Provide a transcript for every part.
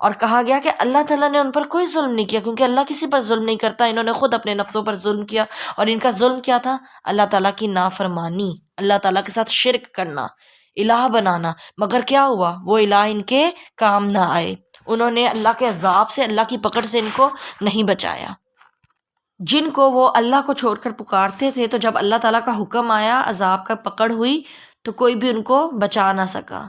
اور کہا گیا کہ اللہ تعالیٰ نے ان پر کوئی ظلم نہیں کیا، کیونکہ اللہ کسی پر ظلم نہیں کرتا، انہوں نے خود اپنے نفسوں پر ظلم کیا، اور ان کا ظلم کیا تھا؟ اللہ تعالیٰ کی نافرمانی، اللہ تعالیٰ کے ساتھ شرک کرنا، الہ بنانا۔ مگر کیا ہوا؟ وہ الہ ان کے کام نہ آئے، انہوں نے اللہ کے عذاب سے، اللہ کی پکڑ سے ان کو نہیں بچایا۔ جن کو وہ اللہ کو چھوڑ کر پکارتے تھے، تو جب اللہ تعالیٰ کا حکم آیا، عذاب کا پکڑ ہوئی، تو کوئی بھی ان کو بچا نہ سکا۔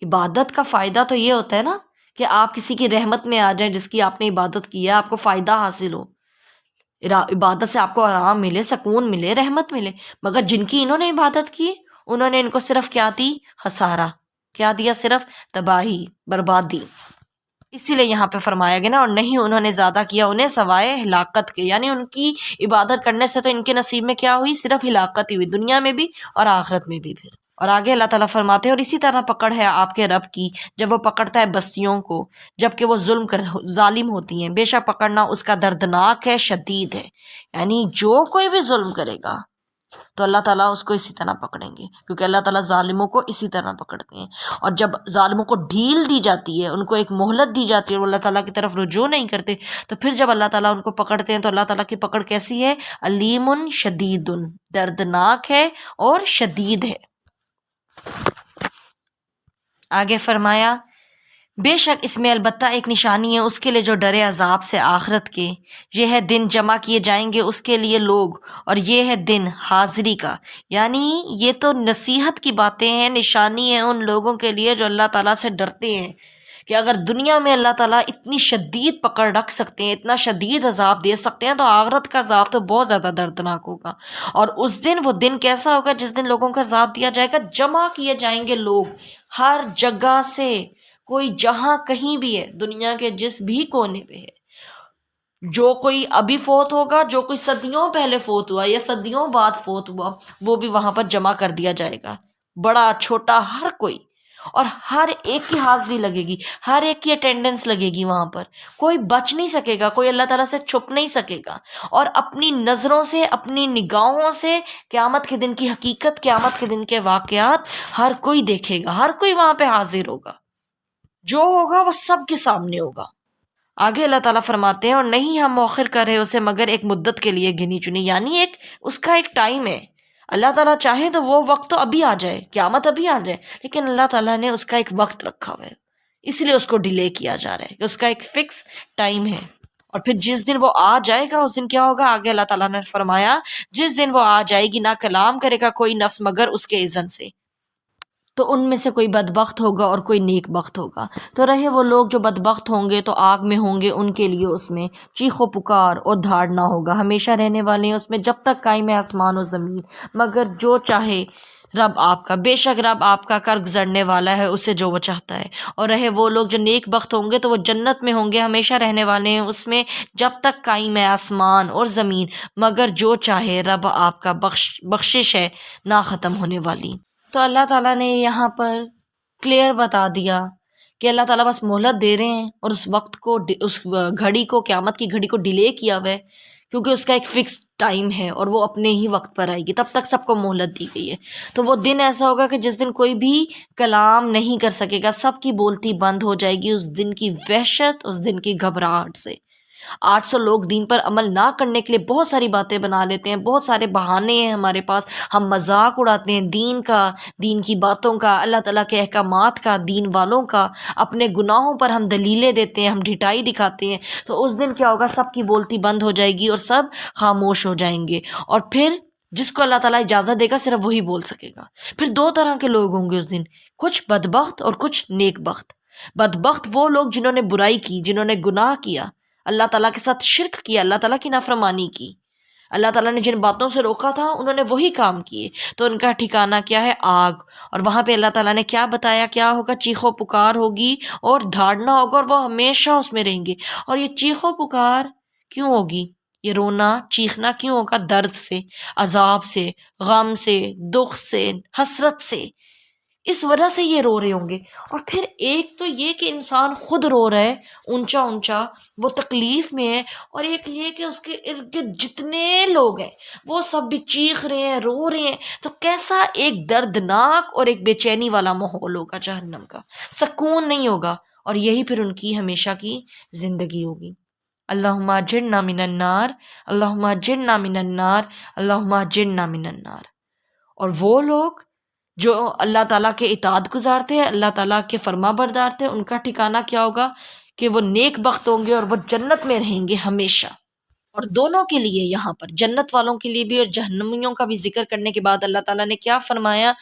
عبادت کا فائدہ تو یہ ہوتا ہے نا کہ آپ کسی کی رحمت میں آ جائیں، جس کی آپ نے عبادت کی ہے، آپ کو فائدہ حاصل ہو، عبادت سے آپ کو آرام ملے، سکون ملے، رحمت ملے۔ مگر جن کی انہوں نے عبادت کی، انہوں نے ان کو صرف کیا دی؟ خسارہ۔ کیا دیا؟ صرف تباہی، بربادی۔ اسی لیے یہاں پہ فرمایا گیا نا، اور نہیں انہوں نے زیادہ کیا انہیں سوائے ہلاکت کے، یعنی ان کی عبادت کرنے سے تو ان کے نصیب میں کیا ہوئی؟ صرف ہلاکت ہی ہوئی، دنیا میں بھی اور آخرت میں بھی۔ پھر اور آگے اللہ تعالیٰ فرماتے ہیں، اور اسی طرح پکڑ ہے آپ کے رب کی جب وہ پکڑتا ہے بستیوں کو جب کہ وہ ظالم ہوتی ہیں، بے شک پکڑنا اس کا دردناک ہے، شدید ہے۔ یعنی جو کوئی بھی ظلم کرے گا تو اللہ تعالیٰ اس کو اسی طرح پکڑیں گے، کیونکہ اللہ تعالیٰ ظالموں کو اسی طرح پکڑتے ہیں۔ اور جب ظالموں کو ڈھیل دی جاتی ہے، ان کو ایک مہلت دی جاتی ہے، اور اللہ تعالیٰ کی طرف رجوع نہیں کرتے، تو پھر جب اللہ تعالیٰ ان کو پکڑتے ہیں تو اللہ تعالیٰ کی پکڑ کیسی ہے؟ علیم شدید، دردناک ہے اور شدید ہے۔ آگے فرمایا، بے شک اس میں البتہ ایک نشانی ہے اس کے لیے جو ڈرے عذاب سے آخرت کے، یہ ہے دن جمع کیے جائیں گے اس کے لیے لوگ، اور یہ ہے دن حاضری کا۔ یعنی یہ تو نصیحت کی باتیں ہیں، نشانی ہے ان لوگوں کے لیے جو اللہ تعالیٰ سے ڈرتے ہیں، کہ اگر دنیا میں اللہ تعالیٰ اتنی شدید پکڑ رکھ سکتے ہیں، اتنا شدید عذاب دے سکتے ہیں، تو آخرت کا عذاب تو بہت زیادہ دردناک ہوگا۔ اور اس دن، وہ دن کیسا ہوگا جس دن لوگوں کا عذاب دیا جائے گا؟ جمع کیے جائیں گے لوگ ہر جگہ سے، کوئی جہاں کہیں بھی ہے، دنیا کے جس بھی کونے پہ ہے، جو کوئی ابھی فوت ہوگا، جو کوئی صدیوں پہلے فوت ہوا یا صدیوں بعد فوت ہوا، وہ بھی وہاں پر جمع کر دیا جائے گا، بڑا چھوٹا ہر کوئی، اور ہر ایک کی حاضری لگے گی، ہر ایک کی اٹینڈنس لگے گی وہاں پر، کوئی بچ نہیں سکے گا، کوئی اللہ تعالیٰ سے چھپ نہیں سکے گا، اور اپنی نظروں سے، اپنی نگاہوں سے قیامت کے دن کی حقیقت، قیامت کے دن کے واقعات ہر کوئی دیکھے گا، ہر کوئی وہاں پہ حاضر ہوگا، جو ہوگا وہ سب کے سامنے ہوگا۔ آگے اللہ تعالیٰ فرماتے ہیں، اور نہیں ہم مؤخر کر رہے اسے مگر ایک مدت کے لیے گنی چنی، یعنی اس کا ایک ٹائم ہے۔ اللہ تعالیٰ چاہے تو وہ وقت تو ابھی آ جائے، قیامت ابھی آ جائے، لیکن اللہ تعالیٰ نے اس کا ایک وقت رکھا ہوا ہے، اس لیے اس کو ڈیلے کیا جا رہا ہے کہ اس کا ایک فکس ٹائم ہے۔ اور پھر جس دن وہ آ جائے گا، اس دن کیا ہوگا؟ آگے اللہ تعالیٰ نے فرمایا، جس دن وہ آ جائے گی، نہ کلام کرے گا کوئی نفس مگر اس کے اذن سے، تو ان میں سے کوئی بدبخت ہوگا اور کوئی نیک بخت ہوگا۔ تو رہے وہ لوگ جو بدبخت ہوں گے تو آگ میں ہوں گے، ان کے لیے اس میں چیخ و پکار اور دھاڑنا ہوگا، ہمیشہ رہنے والے ہیں اس میں جب تک قائم ہے آسمان و زمین، مگر جو چاہے رب آپ کا، بے شک رب آپ کا کر گزرنے والا ہے اسے جو وہ چاہتا ہے۔ اور رہے وہ لوگ جو نیک بخت ہوں گے تو وہ جنت میں ہوں گے، ہمیشہ رہنے والے ہیں اس میں جب تک قائم ہے آسمان اور زمین، مگر جو چاہے رب آپ کا، بخشش ہے نہ ختم ہونے والی۔ تو اللہ تعالیٰ نے یہاں پر کلیئر بتا دیا کہ اللہ تعالیٰ بس مہلت دے رہے ہیں، اور اس وقت کو، اس گھڑی کو، قیامت کی گھڑی کو ڈیلے کیا ہوا ہے، کیونکہ اس کا ایک فکس ٹائم ہے اور وہ اپنے ہی وقت پر آئے گی، تب تک سب کو مہلت دی گئی ہے۔ تو وہ دن ایسا ہوگا کہ جس دن کوئی بھی کلام نہیں کر سکے گا، سب کی بولتی بند ہو جائے گی، اس دن کی وحشت، اس دن کی گھبراہٹ سے۔ 800 لوگ دین پر عمل نہ کرنے کے لیے بہت ساری باتیں بنا لیتے ہیں، بہت سارے بہانے ہیں ہمارے پاس، ہم مذاق اڑاتے ہیں دین کا، دین کی باتوں کا، اللہ تعالیٰ کے احکامات کا، دین والوں کا، اپنے گناہوں پر ہم دلیلیں دیتے ہیں، ہم ڈھٹائی دکھاتے ہیں۔ تو اس دن کیا ہوگا؟ سب کی بولتی بند ہو جائے گی اور سب خاموش ہو جائیں گے، اور پھر جس کو اللہ تعالیٰ اجازت دے گا صرف وہی بول سکے گا۔ پھر 2 طرح کے لوگ ہوں گے اس دن، کچھ بدبخت اور کچھ نیک بخت۔ بدبخت وہ لوگ جنہوں نے برائی کی، جنہوں نے گناہ کیا، اللہ تعالیٰ کے ساتھ شرک کیا، اللہ تعالیٰ کی نافرمانی کی، اللہ تعالیٰ نے جن باتوں سے روکا تھا انہوں نے وہی کام کیے، تو ان کا ٹھکانہ کیا ہے؟ آگ۔ اور وہاں پہ اللہ تعالیٰ نے کیا بتایا؟ کیا ہوگا؟ چیخ و پکار ہوگی اور دھاڑنا ہوگا، اور وہ ہمیشہ اس میں رہیں گے۔ اور یہ چیخ و پکار کیوں ہوگی؟ یہ رونا چیخنا کیوں ہوگا؟ درد سے، عذاب سے، غم سے، دکھ سے، حسرت سے، اس وجہ سے یہ رو رہے ہوں گے۔ اور پھر ایک تو یہ کہ انسان خود رو رہا ہے اونچا اونچا، وہ تکلیف میں ہے، اور ایک یہ کہ اس کے ارد گرد جتنے لوگ ہیں وہ سب بھی چیخ رہے ہیں، رو رہے ہیں، تو کیسا ایک دردناک اور ایک بے چینی والا ماحول ہوگا جہنم کا، سکون نہیں ہوگا۔ اور یہی پھر ان کی ہمیشہ کی زندگی ہوگی۔ اللہم اجرنا من النار، اللہم اجرنا من النار، اللہم اجرنا من النار۔ اور وہ لوگ جو اللہ تعالیٰ کے اطاعت گزار تھے، اللہ تعالیٰ کے فرما بردار تھے، ان کا ٹھکانہ کیا ہوگا کہ وہ نیک بخت ہوں گے اور وہ جنت میں رہیں گے ہمیشہ۔ اور دونوں کے لیے یہاں پر جنت والوں کے لیے بھی اور جہنمیوں کا بھی ذکر کرنے کے بعد اللہ تعالیٰ نے کیا فرمایا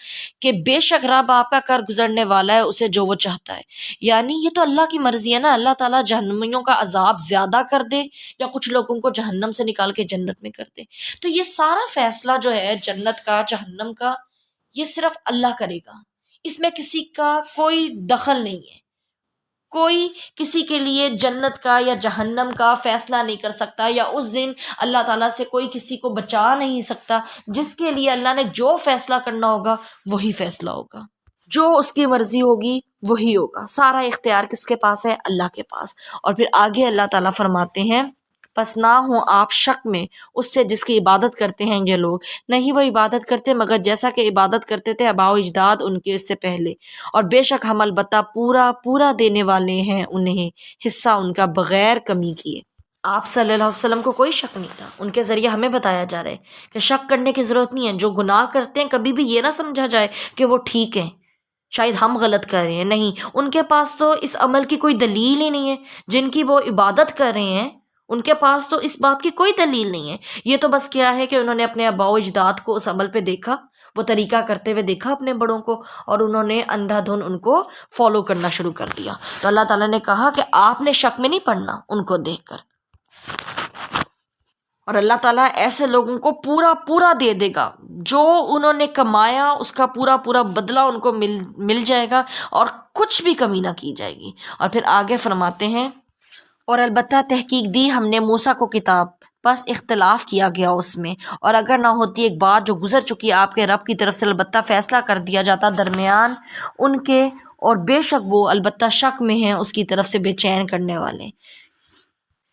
کہ بے شک رب آپ کا کر گزرنے والا ہے اسے جو وہ چاہتا ہے۔ یعنی یہ تو اللہ کی مرضی ہے نا، اللہ تعالیٰ جہنمیوں کا عذاب زیادہ کر دے یا کچھ لوگوں کو جہنم سے نکال کے جنت میں کر دے، تو یہ سارا فیصلہ جو ہے جنت کا جہنم کا یہ صرف اللہ کرے گا، اس میں کسی کا کوئی دخل نہیں ہے۔ کوئی کسی کے لیے جنت کا یا جہنم کا فیصلہ نہیں کر سکتا، یا اس دن اللہ تعالیٰ سے کوئی کسی کو بچا نہیں سکتا۔ جس کے لیے اللہ نے جو فیصلہ کرنا ہوگا وہی فیصلہ ہوگا، جو اس کی مرضی ہوگی وہی ہوگا۔ سارا اختیار کس کے پاس ہے؟ اللہ کے پاس۔ اور پھر آگے اللہ تعالیٰ فرماتے ہیں پس نہ ہوں آپ شک میں اس سے جس کی عبادت کرتے ہیں یہ لوگ، نہیں وہ عبادت کرتے مگر جیسا کہ عبادت کرتے تھے آباء و اجداد ان کے اس سے پہلے، اور بے شک ہم البتہ پورا پورا دینے والے ہیں انہیں حصہ ان کا بغیر کمی کیے۔ آپ صلی اللہ علیہ وسلم کو کوئی شک نہیں تھا، ان کے ذریعے ہمیں بتایا جا رہا ہے کہ شک کرنے کی ضرورت نہیں ہے۔ جو گناہ کرتے ہیں کبھی بھی یہ نہ سمجھا جائے کہ وہ ٹھیک ہیں، شاید ہم غلط کر رہے ہیں، نہیں، ان کے پاس تو اس عمل کی کوئی دلیل ہی نہیں ہے۔ جن کی وہ عبادت کر رہے ہیں ان کے پاس تو اس بات کی کوئی دلیل نہیں ہے، یہ تو بس کیا ہے کہ انہوں نے اپنے آباء و اجداد کو اس عمل پہ دیکھا، وہ طریقہ کرتے ہوئے دیکھا اپنے بڑوں کو، اور انہوں نے اندھا دھن ان کو فالو کرنا شروع کر دیا۔ تو اللہ تعالیٰ نے کہا کہ آپ نے شک میں نہیں پڑنا ان کو دیکھ کر، اور اللہ تعالیٰ ایسے لوگوں کو پورا پورا دے دے گا، جو انہوں نے کمایا اس کا پورا پورا بدلہ ان کو مل جائے گا، اور کچھ بھی کمی نہ کی جائے گی۔ اور پھر آگے فرماتے ہیں اور البتہ تحقیق دی ہم نے موسیٰ کو کتاب، بس اختلاف کیا گیا اس میں، اور اگر نہ ہوتی ایک بات جو گزر چکی آپ کے رب کی طرف سے، البتہ فیصلہ کر دیا جاتا درمیان ان کے، اور بے شک وہ البتہ شک میں ہیں اس کی طرف سے بے چین کرنے والے۔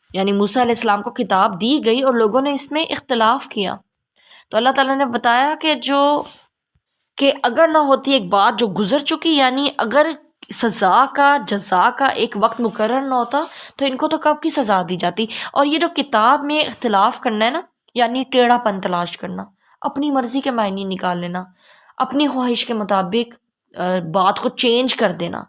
یعنی موسیٰ علیہ السلام کو کتاب دی گئی اور لوگوں نے اس میں اختلاف کیا، تو اللہ تعالیٰ نے بتایا کہ اگر نہ ہوتی ایک بات جو گزر چکی، یعنی اگر سزا کا جزا کا ایک وقت مقرر نہ ہوتا تو ان کو تو کب کی سزا دی جاتی۔ اور یہ جو کتاب میں اختلاف کرنا ہے نا، یعنی ٹیڑھا پن تلاش کرنا، اپنی مرضی کے معنی نکال لینا، اپنی خواہش کے مطابق بات کو چینج کر دینا،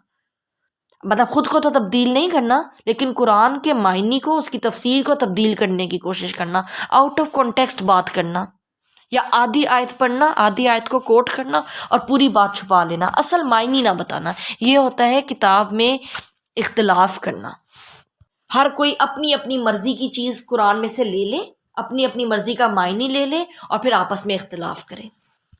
مطلب خود کو تو تبدیل نہیں کرنا لیکن قرآن کے معنی کو، اس کی تفسیر کو تبدیل کرنے کی کوشش کرنا، آؤٹ آف کانٹیکسٹ بات کرنا، یا آدھی آیت پڑھنا، آدھی آیت کو کوٹ کرنا اور پوری بات چھپا لینا، اصل معنی نہ بتانا، یہ ہوتا ہے کتاب میں اختلاف کرنا۔ ہر کوئی اپنی اپنی مرضی کی چیز قرآن میں سے لے لے، اپنی اپنی مرضی کا معنی لے لے اور پھر آپس میں اختلاف کرے،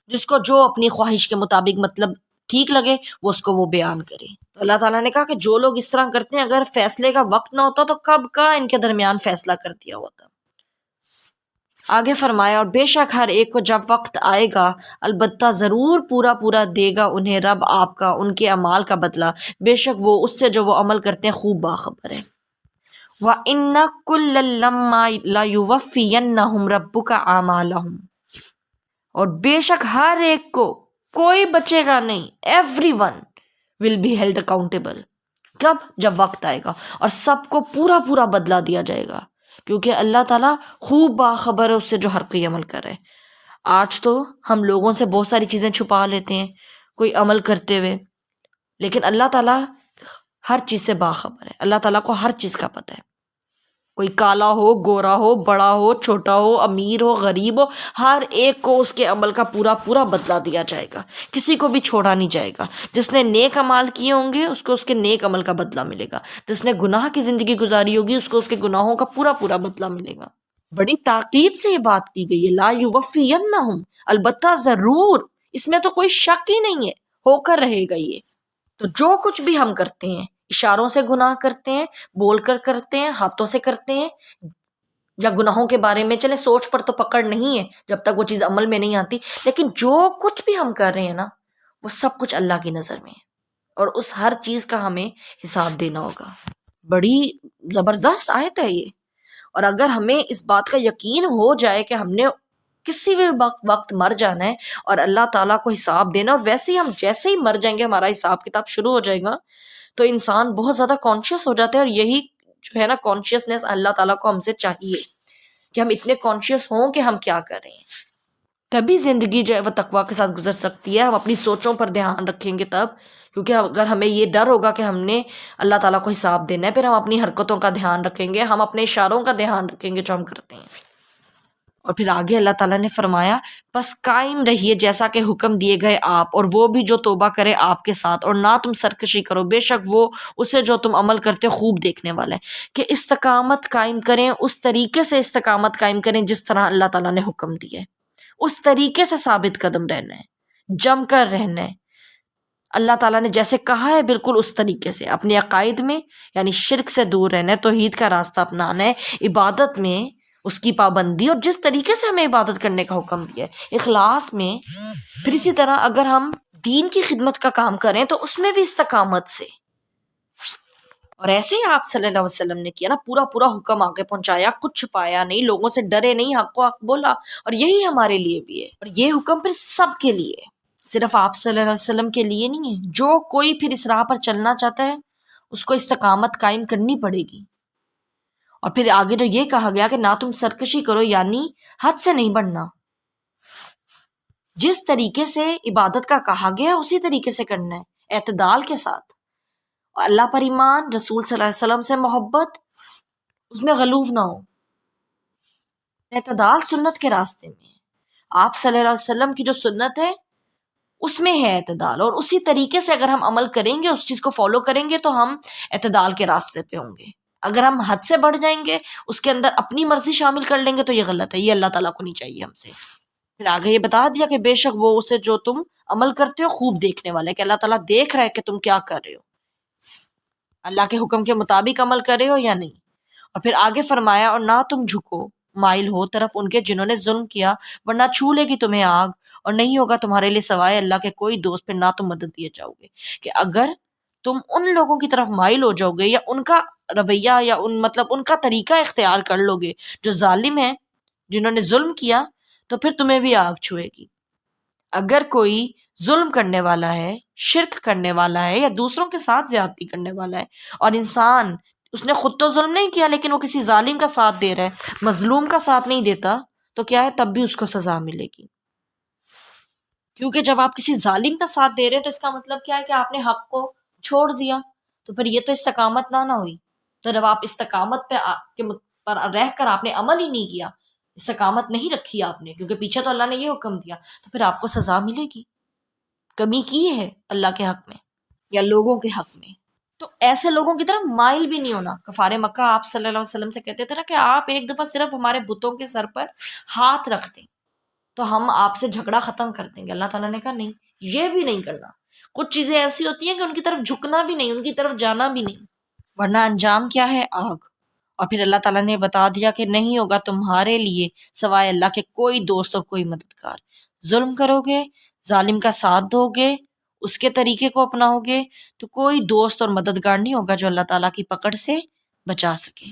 جس کو جو اپنی خواہش کے مطابق مطلب ٹھیک لگے وہ اس کو وہ بیان کرے۔ تو اللہ تعالیٰ نے کہا کہ جو لوگ اس طرح کرتے ہیں اگر فیصلے کا وقت نہ ہوتا تو کب کا ان کے درمیان فیصلہ کر دیا ہوتا۔ آگے فرمایا اور بے شک ہر ایک کو جب وقت آئے گا البتہ ضرور پورا پورا دے گا انہیں رب آپ کا ان کے اعمال کا بدلہ، بے شک وہ اس سے جو وہ عمل کرتے ہیں خوب باخبر ہے۔ وَإِنَّ كُلًّا لَمَّا لَيُوَفِّيَنَّهُمْ رَبُّكَ أَعْمَالَهُمْ، اور بے شک ہر ایک کو، کوئی بچے گا نہیں، everyone will be held accountable. کب؟ جب وقت آئے گا اور سب کو پورا پورا بدلہ دیا جائے گا، کیونکہ اللہ تعالیٰ خوب باخبر ہے اس سے جو ہر کوئی عمل کر رہے ہے۔ آج تو ہم لوگوں سے بہت ساری چیزیں چھپا لیتے ہیں کوئی عمل کرتے ہوئے، لیکن اللہ تعالیٰ ہر چیز سے باخبر ہے، اللہ تعالیٰ کو ہر چیز کا پتہ ہے۔ کوئی کالا ہو، گورا ہو، بڑا ہو، چھوٹا ہو، امیر ہو، غریب ہو، ہر ایک کو اس کے عمل کا پورا پورا بدلہ دیا جائے گا، کسی کو بھی چھوڑا نہیں جائے گا۔ جس نے نیک اعمال کیے ہوں گے اس کو اس کے نیک عمل کا بدلہ ملے گا، جس نے گناہ کی زندگی گزاری ہوگی اس کو اس کے گناہوں کا پورا پورا بدلہ ملے گا۔ بڑی تاکید سے یہ بات کی گئی ہے، لا یوفینہم، البتہ ضرور، اس میں تو کوئی شک ہی نہیں ہے، ہو کر رہے گا یہ۔ تو جو کچھ بھی ہم کرتے ہیں، اشاروں سے گناہ کرتے ہیں، بول کر کرتے ہیں، ہاتھوں سے کرتے ہیں، یا گناہوں کے بارے میں چلے سوچ پر تو پکڑ نہیں ہے جب تک وہ چیز عمل میں نہیں آتی، لیکن جو کچھ بھی ہم کر رہے ہیں نا وہ سب کچھ اللہ کی نظر میں ہے، اور اس ہر چیز کا ہمیں حساب دینا ہوگا۔ بڑی زبردست آیت ہے یہ، اور اگر ہمیں اس بات کا یقین ہو جائے کہ ہم نے کسی بھی وقت مر جانا ہے اور اللہ تعالیٰ کو حساب دینا، اور ویسے ہی ہم جیسے ہی مر جائیں گے ہمارا حساب کتاب شروع ہو جائے گا، تو انسان بہت زیادہ کانشیس ہو جاتا ہے، اور یہی جو ہے نا کانشیسنیس اللہ تعالیٰ کو ہم سے چاہیے کہ ہم اتنے کانشیس ہوں کہ ہم کیا کر رہے ہیں، تبھی زندگی جو ہے وہ تقویٰ کے ساتھ گزر سکتی ہے. ہم اپنی سوچوں پر دھیان رکھیں گے تب، کیونکہ اگر ہمیں یہ ڈر ہوگا کہ ہم نے اللہ تعالیٰ کو حساب دینا ہے، پھر ہم اپنی حرکتوں کا دھیان رکھیں گے، ہم اپنے اشاروں کا دھیان رکھیں گے جو ہم کرتے ہیں. اور پھر آگے اللہ تعالیٰ نے فرمایا بس قائم رہیے جیسا کہ حکم دیے گئے آپ، اور وہ بھی جو توبہ کرے آپ کے ساتھ، اور نہ تم سرکشی کرو، بے شک وہ اسے جو تم عمل کرتے خوب دیکھنے والا ہے. کہ استقامت قائم کریں، اس طریقے سے استقامت قائم کریں جس طرح اللہ تعالیٰ نے حکم دیا ہے، اس طریقے سے ثابت قدم رہنا ہے، جم کر رہنا ہے. اللہ تعالیٰ نے جیسے کہا ہے بالکل اس طریقے سے اپنے عقائد میں، یعنی شرک سے دور رہنا ہے، توحید کا راستہ اپنانا ہے، عبادت میں اس کی پابندی، اور جس طریقے سے ہمیں عبادت کرنے کا حکم دیا ہے اخلاص میں. پھر اسی طرح اگر ہم دین کی خدمت کا کام کریں تو اس میں بھی استقامت سے. اور ایسے ہی آپ صلی اللہ علیہ وسلم نے کیا نا، پورا پورا حکم آگے پہنچایا، کچھ چھپایا نہیں، لوگوں سے ڈرے نہیں، حق کو حق بولا. اور یہی ہمارے لیے بھی ہے، اور یہ حکم پھر سب کے لیے ہے، صرف آپ صلی اللہ علیہ وسلم کے لیے نہیں ہے. جو کوئی پھر اس راہ پر چلنا چاہتا ہے اس کو استقامت قائم کرنی پڑے گی. اور پھر آگے جو یہ کہا گیا کہ نہ تم سرکشی کرو، یعنی حد سے نہیں بڑھنا، جس طریقے سے عبادت کا کہا گیا اسی طریقے سے کرنا ہے، اعتدال کے ساتھ. اللہ پر ایمان، رسول صلی اللہ علیہ وسلم سے محبت، اس میں غلوف نہ ہو. اعتدال سنت کے راستے میں، آپ صلی اللہ علیہ وسلم کی جو سنت ہے اس میں ہے اعتدال، اور اسی طریقے سے اگر ہم عمل کریں گے، اس چیز کو فالو کریں گے تو ہم اعتدال کے راستے پہ ہوں گے. اگر ہم حد سے بڑھ جائیں گے، اس کے اندر اپنی مرضی شامل کر لیں گے تو یہ غلط ہے، یہ اللہ تعالیٰ کو نہیں چاہیے ہم سے. پھر آگے یہ بتا دیا کہ بے شک وہ اسے جو تم عمل کرتے ہو خوب دیکھنے والا ہے، کہ اللہ تعالیٰ دیکھ رہا ہے کہ تم کیا کر رہے ہو، اللہ کے حکم کے مطابق عمل کر رہے ہو یا نہیں. اور پھر آگے فرمایا اور نہ تم جھکو مائل ہو طرف ان کے جنہوں نے ظلم کیا، ورنہ چھو لے گی تمہیں آگ، اور نہیں ہوگا تمہارے لیے سوائے اللہ کے کوئی دوست، پھر نہ تم مدد دیے جاؤ گے. کہ اگر تم ان لوگوں کی طرف مائل ہو جاؤ گے، یا ان کا رویہ، یا ان کا طریقہ اختیار کر لو گے جو ظالم ہیں، جنہوں نے ظلم کیا، تو پھر تمہیں بھی آگ چھوئے گی. اگر کوئی ظلم کرنے والا ہے، شرک کرنے والا ہے، یا دوسروں کے ساتھ زیادتی کرنے والا ہے، اور انسان اس نے خود تو ظلم نہیں کیا لیکن وہ کسی ظالم کا ساتھ دے رہا ہے، مظلوم کا ساتھ نہیں دیتا، تو کیا ہے، تب بھی اس کو سزا ملے گی. کیونکہ جب آپ کسی ظالم کا ساتھ دے رہے ہیں تو اس کا مطلب کیا ہے کہ آپ نے حق کو چھوڑ دیا، تو پھر یہ تو استقامت نہ ہوئی. تو جب آپ استقامت پر رہ کر آپ نے عمل ہی نہیں کیا، استقامت نہیں رکھی آپ نے، کیونکہ پیچھے تو اللہ نے یہ حکم دیا، تو پھر آپ کو سزا ملے گی. کمی کی ہے اللہ کے حق میں یا لوگوں کے حق میں، تو ایسے لوگوں کی طرف مائل بھی نہیں ہونا. کفار مکہ آپ صلی اللہ علیہ وسلم سے کہتے تھے نا کہ آپ ایک دفعہ صرف ہمارے بتوں کے سر پر ہاتھ رکھ دیں تو ہم آپ سے جھگڑا ختم کر دیں گے. اللہ تعالیٰ نے کہا نہیں، یہ بھی نہیں کرنا. کچھ چیزیں ایسی ہوتی ہیں کہ ان کی طرف جھکنا بھی نہیں، ان کی طرف جانا بھی نہیں، ورنہ انجام کیا ہے، آگ. اور پھر اللہ تعالیٰ نے بتا دیا کہ نہیں ہوگا تمہارے لیے سوائے اللہ کے کوئی دوست اور کوئی مددگار. ظلم کرو گے، ظالم کا ساتھ دو گے، اس کے طریقے کو اپناؤ گے، تو کوئی دوست اور مددگار نہیں ہوگا جو اللہ تعالیٰ کی پکڑ سے بچا سکے.